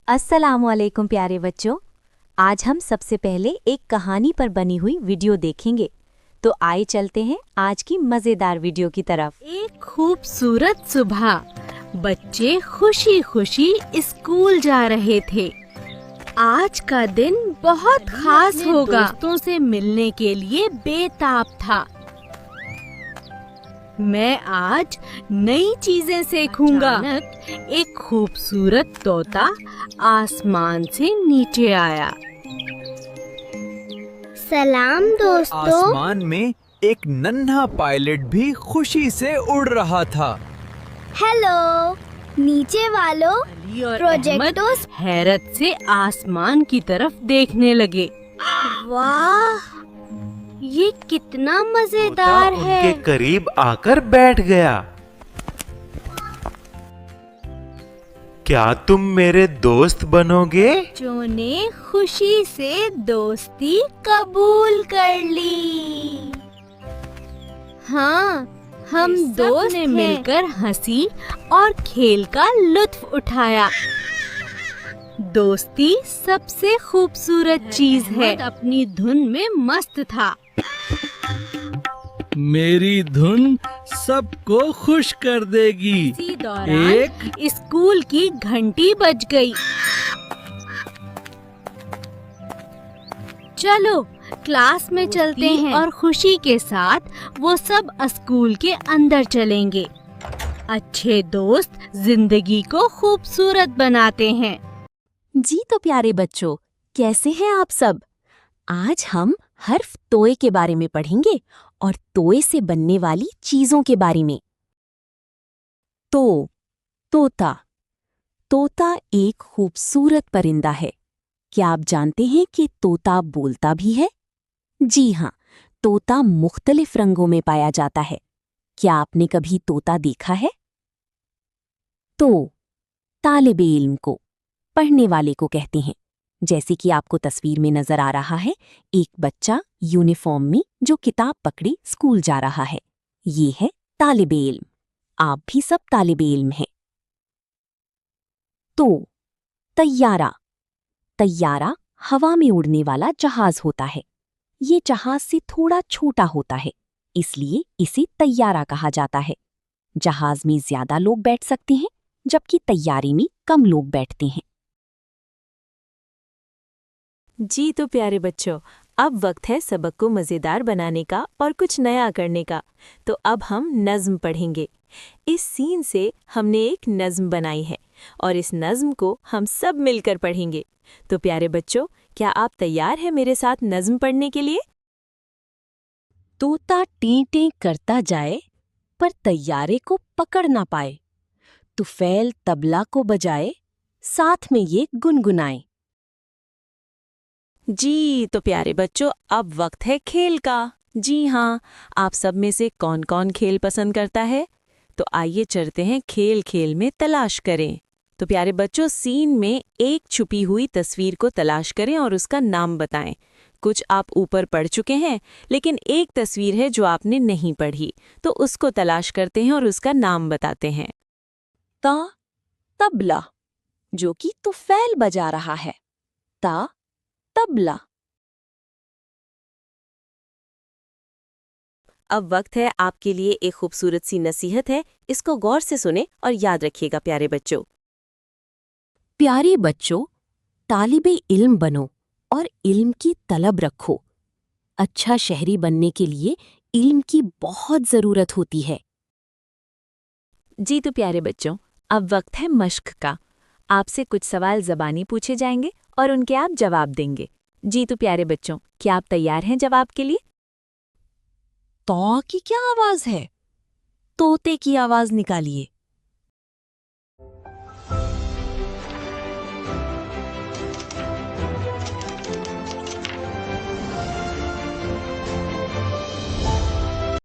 अस्सलामुअलैकुम प्यारे बच्चों। आज हम सबसे पहले एक कहानी पर बनी हुई वीडियो देखेंगे। तो आइए चलते हैं आज की मजेदार वीडियो की तरफ। एक खूबसूरत सुबह बच्चे खुशी खुशी स्कूल जा रहे थे। आज का दिन बहुत खास होगा। दोस्तों से मिलने के लिए बेताब था। मैं आज नई चीजें सीखूंगा। अचानक एक खूबसूरत तोता आसमान से नीचे आया। सलाम दोस्तों। आसमान में एक नन्हा पायलट भी खुशी से उड़ रहा था। हेलो नीचे वालों, प्रोजेक्टोस। हैरत से आसमान की तरफ देखने लगे। वाह, ये कितना मजेदार है। उनके करीब आकर बैठ गया। क्या तुम मेरे दोस्त बनोगे? बच्चों ने खुशी से दोस्ती कबूल कर ली। हाँ, हम दोस्त ने मिलकर हंसी और खेल का लुत्फ उठाया। दोस्ती सबसे खूबसूरत चीज है। अपनी धुन में मस्त था। मेरी धुन सबको खुश कर देगी। इसी दौरान स्कूल की घंटी बज गई। चलो क्लास में चलते हैं। और खुशी के साथ वो सब स्कूल के अंदर चलेंगे। अच्छे दोस्त जिंदगी को खूबसूरत बनाते हैं। जी तो प्यारे बच्चों, कैसे हैं आप सब? आज हम हर्फ तोए के बारे में पढ़ेंगे और तोए से बनने वाली चीजों के बारे में। तोता। तोता एक खूबसूरत परिंदा है। क्या आप जानते हैं कि तोता बोलता भी है? जी हाँ, तोता मुख्तलिफ रंगों में पाया जाता है। क्या आपने कभी तोता देखा है? तालिबे इल्म को, पढ़ने वाले को कहते हैं। जैसे कि आपको तस्वीर में नजर आ रहा है, एक बच्चा यूनिफॉर्म में जो किताब पकड़े स्कूल जा रहा है। ये है तालिबे इल्म। आप भी सब तालिबे इल्म हैं। तैयारा। तैयारा हवा में उड़ने वाला जहाज होता है। ये जहाज से थोड़ा छोटा होता है, इसलिए इसे तैयारा कहा जाता है। जहाज में ज्यादा लोग बैठ सकते हैं, जबकि तैयारे में कम लोग बैठते हैं। जी तो प्यारे बच्चों, अब वक्त है सबक को मज़ेदार बनाने का और कुछ नया करने का। तो अब हम नज़्म पढ़ेंगे। इस सीन से हमने एक नज़्म बनाई है और इस नज़्म को हम सब मिलकर पढ़ेंगे। तो प्यारे बच्चों, क्या आप तैयार हैं मेरे साथ नज़्म पढ़ने के लिए? तोता टीं-टीं करता जाए पर तैयारे को पकड़ ना पाए। तुफैल तबला को बजाए, साथ में ये गुनगुनाए। जी तो प्यारे बच्चों, अब वक्त है खेल का। जी हाँ, आप सब में से कौन कौन खेल पसंद करता है? तो आइए चलते हैं खेल खेल में तलाश करें। तो प्यारे बच्चों, सीन में एक छुपी हुई तस्वीर को तलाश करें और उसका नाम बताएं। कुछ आप ऊपर पढ़ चुके हैं, लेकिन एक तस्वीर है जो आपने नहीं पढ़ी, तो उसको तलाश करते हैं और उसका नाम बताते हैं। तबला, जो कि तुफैल बजा रहा है। तबला। अब वक्त है आपके लिए एक खूबसूरत सी नसीहत है। इसको गौर से सुने और याद रखिएगा प्यारे बच्चों। प्यारे बच्चों, तालिबे इल्म बनो और इल्म की तलब रखो। अच्छा शहरी बनने के लिए इल्म की बहुत ज़रूरत होती है। जी तो प्यारे बच्चों, अब वक्त है मश्क का। आपसे कुछ सवाल ज़बानी पूछे जाएंगे और उनके आप जवाब देंगे। जी तो प्यारे बच्चों, क्या आप तैयार हैं जवाब के लिए? तौ की क्या आवाज़ है? तोते की आवाज़ निकालिए।